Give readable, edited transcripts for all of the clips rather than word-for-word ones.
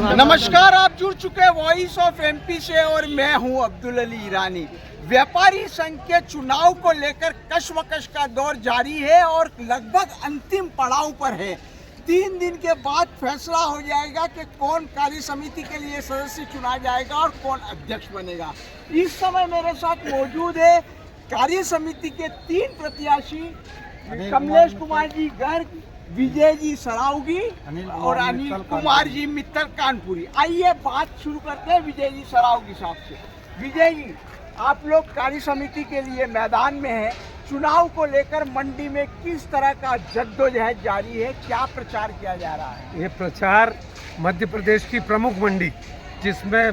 नमस्कार, आप जुड़ चुके वॉइस ऑफ एमपी से और मैं हूं अब्दुल अली ईरानी। व्यापारी संघ के चुनाव को लेकर कशमकश का दौर जारी है और लगभग अंतिम पड़ाव पर है। 3 दिन के बाद फैसला हो जाएगा कि कौन कार्य समिति के लिए सदस्य चुना जाएगा और कौन अध्यक्ष बनेगा। इस समय मेरे साथ मौजूद है कार्य समिति के 3 प्रत्याशी कमलेश कुमार जी गर्ग, विजय जी सरावगी और अनिल कुमार जी मित्तल कानपुरी। आइए बात शुरू करते हैं विजय जी सरावगी साहब से। विजय जी, आप लोग कार्य समिति के लिए मैदान में हैं, चुनाव को लेकर मंडी में किस तरह का जद्दोजहद जारी है, क्या प्रचार किया जा रहा है? ये प्रचार मध्य प्रदेश की प्रमुख मंडी, जिसमें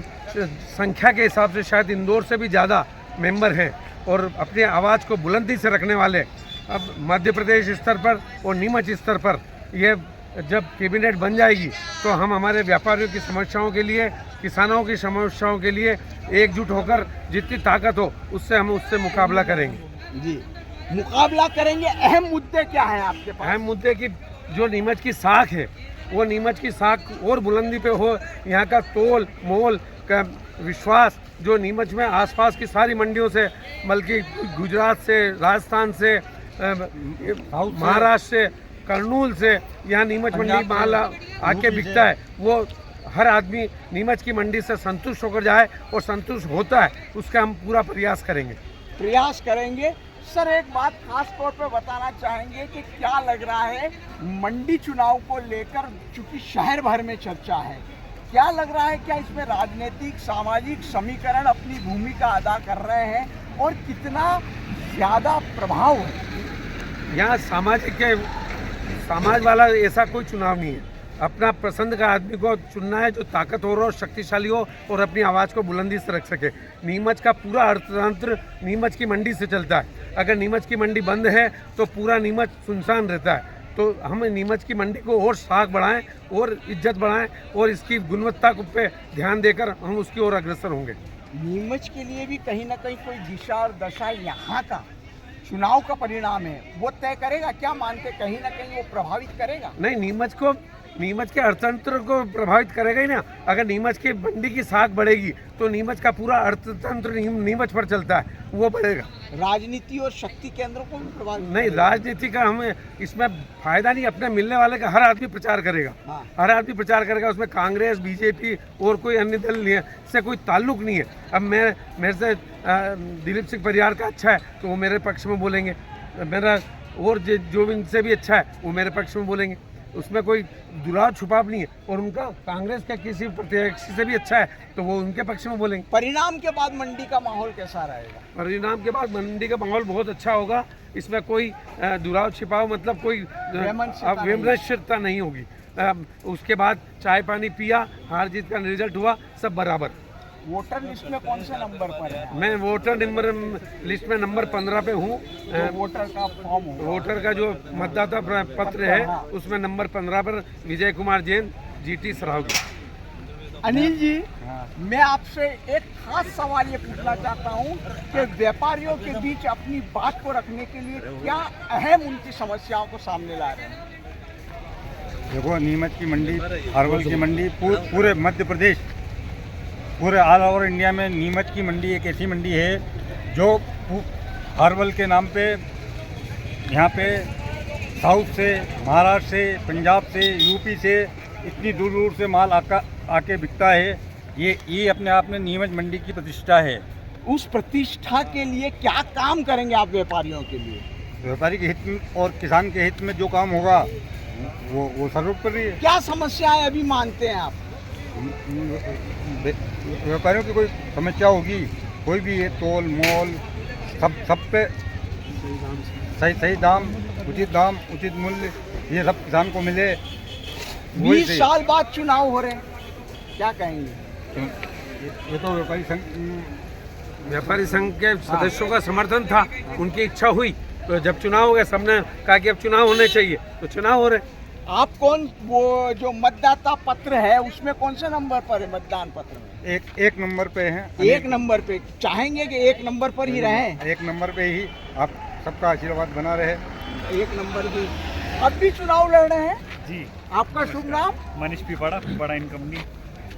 संख्या के हिसाब से शायद इंदौर से भी ज़्यादा मेंबर हैं और अपनी आवाज़ को बुलंदी से रखने वाले, अब मध्य प्रदेश स्तर पर और नीमच स्तर पर ये जब कैबिनेट बन जाएगी तो हम हमारे व्यापारियों की समस्याओं के लिए, किसानों की समस्याओं के लिए एकजुट होकर जितनी ताकत हो उससे मुकाबला करेंगे। जी, मुकाबला करेंगे। अहम मुद्दे क्या हैं आपके पास? अहम मुद्दे की जो नीमच की साख है, वो नीमच की साख और बुलंदी पे हो। यहाँ का तोल मोल का विश्वास जो नीमच में आसपास की सारी मंडियों से, बल्कि गुजरात से, राजस्थान से, महाराष्ट्र से, कर्नूल से, यहाँ नीमच मंडी माल आके बिकता है, वो हर आदमी नीमच की मंडी से संतुष्ट होकर जाए और संतुष्ट होता है, उसका हम पूरा प्रयास करेंगे। सर, एक बात खास तौर पे बताना चाहेंगे कि क्या लग रहा है मंडी चुनाव को लेकर, चूंकि शहर भर में चर्चा है, क्या लग रहा है, क्या इसमें राजनीतिक सामाजिक समीकरण अपनी भूमिका अदा कर रहे हैं और कितना ज़्यादा प्रभाव है? यहाँ समाज वाला ऐसा कोई चुनाव नहीं है। अपना पसंद का आदमी को चुनना है जो ताकतवर और शक्तिशाली हो और अपनी आवाज़ को बुलंदी से रख सके। नीमच का पूरा अर्थतंत्र नीमच की मंडी से चलता है। अगर नीमच की मंडी बंद है तो पूरा नीमच सुनसान रहता है। तो हम नीमच की मंडी को और साख बढ़ाएं और इज्जत बढ़ाएं और इसकी गुणवत्ता पे ध्यान देकर हम उसकी ओर अग्रसर होंगे। नीमच के लिए भी कहीं ना कहीं कोई दिशा और दशा यहाँ का चुनाव का परिणाम है, वो तय करेगा। क्या मानते, कहीं ना कहीं वो प्रभावित करेगा? नहीं, नीमच के अर्थतंत्र को प्रभावित करेगा ही ना। अगर नीमच की मंडी की साख बढ़ेगी तो नीमच का पूरा अर्थतंत्र नीमच पर चलता है, वो बढ़ेगा। राजनीति और शक्ति केंद्रों को भी प्रभावित नहीं, राजनीति का हमें इसमें फायदा नहीं। अपने मिलने वाले का हर आदमी प्रचार करेगा। हाँ। हर आदमी प्रचार करेगा, उसमें कांग्रेस, बीजेपी और कोई अन्य दल नहीं है, इससे कोई ताल्लुक नहीं है। अब मेरे से दिलीप सिंह परियार का अच्छा है तो वो मेरे पक्ष में बोलेंगे, मेरा और जो इनसे भी अच्छा है वो मेरे पक्ष में बोलेंगे। उसमें कोई दुराव छुपाव नहीं है। और उनका कांग्रेस का किसी प्रत्याशी से भी अच्छा है तो वो उनके पक्ष में बोलेंगे। परिणाम के बाद मंडी का माहौल कैसा रहेगा? परिणाम के बाद मंडी का माहौल बहुत अच्छा होगा। इसमें कोई दुराव छिपाव मतलब कोई वैमनस्यता नहीं होगी। उसके बाद चाय पानी पिया, हार जीत का रिजल्ट हुआ, सब बराबर। वोटर लिस्ट में कौन से नंबर पर है? मैं वोटर लिस्ट में नंबर 15 पे हूँ। वोटर का फॉर्म होगा, वोटर का जो मतदाता पत्र है उसमें नंबर 15 पर विजय कुमार जैन, जीटी सरावगी। अनिल जी, मैं आपसे एक खास सवाल ये पूछना चाहता हूँ कि व्यापारियों के बीच अपनी बात को रखने के लिए क्या अहम उनकी समस्याओं को सामने ला रहे हैं? देखो, नीमच की मंडी, अरवल की मंडी, पूरे मध्य प्रदेश, पूरे ऑल ओवर इंडिया में नीमच की मंडी एक ऐसी मंडी है जो अरवल के नाम पे यहाँ पे साउथ से, महाराष्ट्र से, पंजाब से, यूपी से, इतनी दूर दूर से माल आके बिकता है। ये अपने आप में नीमच मंडी की प्रतिष्ठा है। उस प्रतिष्ठा के लिए क्या काम करेंगे आप व्यापारियों के लिए? व्यापारी के हित में और किसान के हित में जो काम होगा वो सर्वोपरि है। क्या समस्याएं अभी मानते हैं आप? व्यापारियों की कोई समस्या होगी, कोई भी है, तोल मोल सब पे सही दाम, उचित मूल्य, ये सब किसान को मिले। 20 साल बाद चुनाव हो रहे हैं, क्या कहेंगे? ये तो व्यापारी संघ के सदस्यों का समर्थन था, उनकी इच्छा हुई तो जब चुनाव हो गया, सबने कहा कि अब चुनाव होने चाहिए तो चुनाव हो रहे। आप वो जो मतदाता पत्र है उसमें कौन से नंबर पर है? मतदान पत्र में एक नंबर पे है। 1 नंबर पे चाहेंगे कि 1 नंबर पर ही रहें? 1 नंबर पे ही आप सबका आशीर्वाद बना रहे। 1 नंबर ही। अब भी चुनाव लड़ रहे हैं जी। आपका शुभ नाम? मनीष पिपाड़ा, पिपाड़ा इन कंपनी।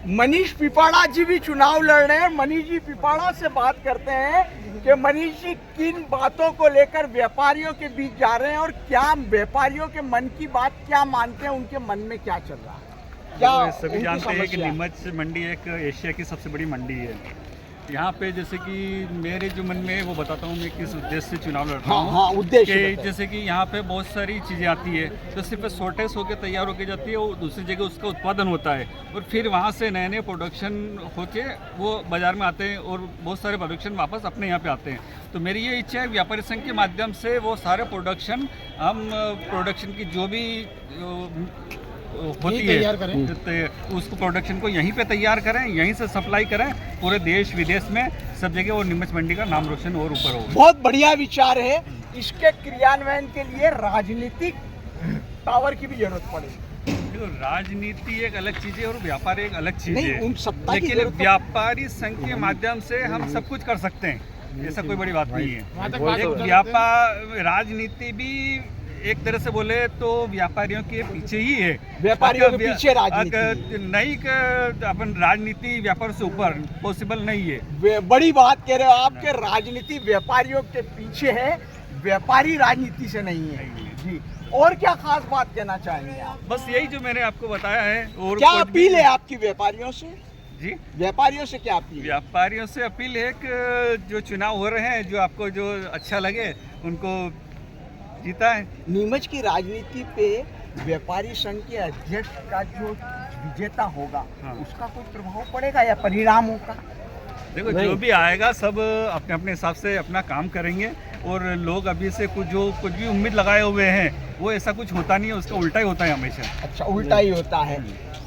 मनीष पिपाड़ा जी भी चुनाव लड़ रहे हैं। मनीष जी पिपाड़ा से बात करते हैं कि मनीष जी किन बातों को लेकर व्यापारियों के बीच जा रहे हैं और क्या व्यापारियों के मन की बात क्या मानते हैं, उनके मन में क्या चल रहा है, क्या सभी उनकी जानते हैं कि समस्या है? नीमच मंडी एक एशिया की सबसे बड़ी मंडी है। यहाँ पे जैसे कि मेरे जो मन में है वो बताता हूँ मैं किस उद्देश्य से चुनाव लड़ रहा हाँ हूँ। हाँ, उद्देश्य कि बताइए। जैसे कि यहाँ पे बहुत सारी चीज़ें आती है तो सिर्फ शॉर्टेज होकर तैयार होकर जाती है, वो दूसरी जगह उसका उत्पादन होता है और फिर वहाँ से नए नए प्रोडक्शन होके वो बाज़ार में आते हैं और बहुत सारे प्रोडक्शन वापस अपने यहाँ पे आते हैं। तो मेरी ये इच्छा है व्यापारी संघ के माध्यम से वो सारे प्रोडक्शन हम प्रोडक्शन की जो भी होती है उसको प्रोडक्शन को यहीं पे तैयार करें, यहीं से सप्लाई करें पूरे देश विदेश में सब जगह, और नीमच मंडी का नाम रोशन और ऊपर हो। बहुत बढ़िया विचार है। इसके क्रियान्वयन के लिए राजनीतिक पावर की भी जरूरत पड़ेगी। देखो, राजनीति एक अलग चीज है और व्यापार एक अलग चीज नहीं, है, उन सत्ता की लेकिन जरूरत तो- व्यापारी संघ के माध्यम से हम सब कुछ कर सकते हैं, ऐसा कोई बड़ी बात नहीं है। एक व्यापार राजनीति भी एक तरह से बोले तो व्यापारियों के पीछे ही है, व्यापारियों के पीछे राजनीति नहीं अपन राजनीति व्यापार से ऊपर पॉसिबल नहीं है। बड़ी बात कह रहे हो आप कि राजनीति व्यापारियों के पीछे है, व्यापारी राजनीति से नहीं है जी। और क्या खास बात कहना चाहेंगे आप? बस यही जो मैंने आपको बताया है। और क्या कुछ अपील भी- है आपकी व्यापारियों से? जी, व्यापारियों से क्या अपील है? व्यापारियों से अपील है कि जो चुनाव हो रहे हैं, जो आपको जो अच्छा लगे उनको जीता है। नीमच की राजनीति पे व्यापारी संघ के अध्यक्ष का जो विजेता होगा हाँ। उसका कोई प्रभाव पड़ेगा या परिणामों का? देखो, नहीं। जो भी आएगा सब अपने अपने हिसाब से अपना काम करेंगे और लोग अभी से कुछ भी उम्मीद लगाए हुए हैं वो ऐसा कुछ होता नहीं है, उसका उल्टा ही होता है हमेशा। अच्छा, उल्टा ही होता है।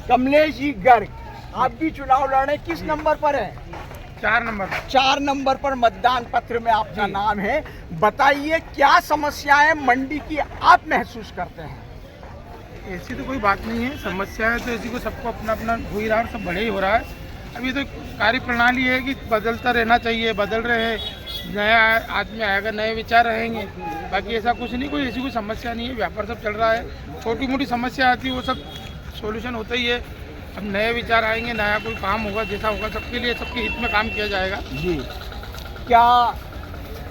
कमलेश जी गर्ग, आप भी चुनाव लड़ने किस नंबर पर है? 4 नंबर। 4 नंबर पर मतदान पत्र में आपका नाम है। बताइए क्या समस्याएं मंडी की आप महसूस करते हैं? ऐसी तो कोई बात नहीं है, समस्या है तो ऐसी को सबको अपना अपना हो ही रहा है, सब बड़े ही हो रहा है। अभी तो कार्य प्रणाली है कि बदलता रहना चाहिए, बदल रहे हैं, नया आदमी आएगा, नए विचार रहेंगे। बाकी ऐसा कुछ नहीं, कोई ऐसी कोई समस्या नहीं है, व्यापार सब चल रहा है। छोटी मोटी समस्या आती है वो सब सॉल्यूशन होता ही है। अब नए विचार आएंगे, नया कोई काम होगा, जैसा होगा सबके लिए, सबके हित में काम किया जाएगा। जी, क्या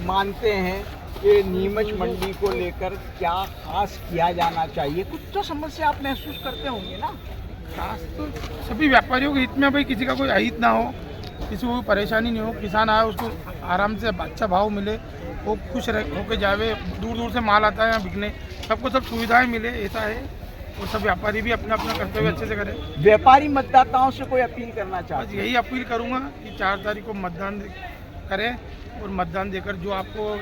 मानते हैं कि नीमच मंडी को लेकर क्या खास किया जाना चाहिए? कुछ तो समस्या आप महसूस करते होंगे ना? खास तो सभी व्यापारियों के हित में, भाई किसी का कोई अहित ना हो, किसी को कोई परेशानी नहीं हो, किसान आए उसको आराम से अच्छा भाव मिले, वो खुश होके जावे। दूर दूर से माल आता है यहाँ बिकने, सबको सब सुविधाएं मिले, ऐसा है। और सब व्यापारी भी अपना अपना कर्तव्य अच्छे से करें। व्यापारी मतदाताओं से कोई अपील करना बस चाहते हैं? यही अपील करूँगा कि 4 तारीख को मतदान करें और मतदान देकर जो आपको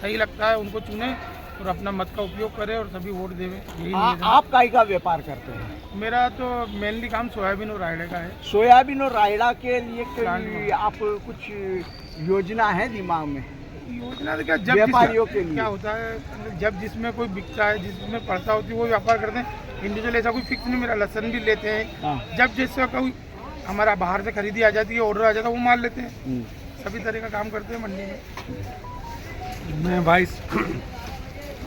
सही लगता है उनको चुनें और अपना मत का उपयोग करें और सभी वोट देवें। यही निवेदन है। आप काई का व्यापार करते हैं? मेरा तो मेनली काम सोयाबीन और रायड़े का है। सोयाबीन और रायड़ा के लिए कोई प्लांट आप कुछ योजना है दिमाग में? योजना तो क्या, जब व्यापारियों के लिए क्या होता है, जब जिसमें कोई बिकता है, जिसमें पड़ता होती है वो व्यापार करते हैं। इंडिविजुअल ऐसा कोई फिक्स नहीं, मेरा लहसन भी लेते हैं। हाँ। जब जैसे कोई हमारा बाहर से खरीदी आ जाती है, ऑर्डर आ जाता है, वो माल लेते हैं। सभी तरह का काम करते हैं मंडी में।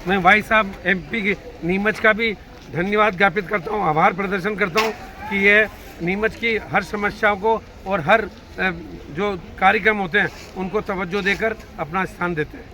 मैं भाई साहब एमपी के नीमच का भी धन्यवाद ज्ञापित करता हूँ, आभार प्रदर्शन करता हूँ कि ये नीमच की हर समस्याओं को और हर जो कार्यक्रम होते हैं उनको तवज्जो देकर अपना स्थान देते हैं।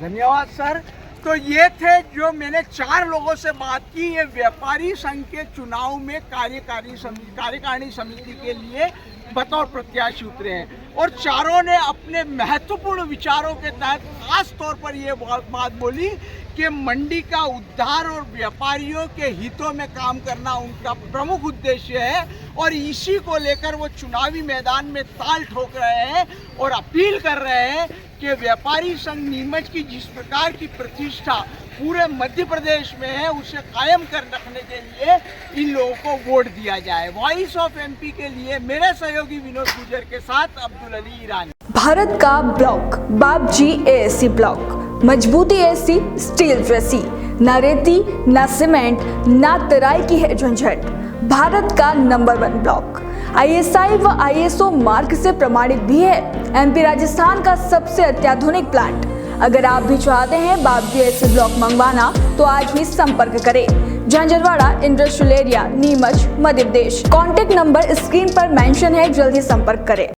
धन्यवाद सर। तो ये थे जो मैंने 4 लोगों से बात की। ये व्यापारी संघ के चुनाव में कार्यकारिणी समिति के लिए बतौर प्रत्याशी उतरे हैं और चारों ने अपने महत्वपूर्ण विचारों के तहत खास तौर पर ये बात बोली कि मंडी का उद्धार और व्यापारियों के हितों में काम करना उनका प्रमुख उद्देश्य है और इसी को लेकर वो चुनावी मैदान में ताल ठोक रहे हैं और अपील कर रहे हैं कि व्यापारी संघ नीमच की जिस प्रकार की प्रतिष्ठा पूरे मध्य प्रदेश में है उसे कायम कर रखने के लिए इन लोगों को वोट दिया जाए। वॉइस ऑफ एमपी के लिए मेरे सहयोगी विनोद गुजर के साथ अब्दुल अली ईरानी। भारत का ब्लॉक बाबजी एएससी ब्लॉक, मजबूती ऐसी स्टील जैसी, न रेती न सीमेंट न तराई की है झंझट। भारत का नंबर 1 ब्लॉक ISI व ISO मार्क से प्रमाणित भी है। MP राजस्थान का सबसे अत्याधुनिक प्लांट। अगर आप भी चाहते हैं बाबजी एएससी ब्लॉक मंगवाना तो आज ही संपर्क करें। Jhanjharwada industrial area, Neemuch, Madhya Pradesh. Contact number screen पर मेंशन है, जल्दी संपर्क करें।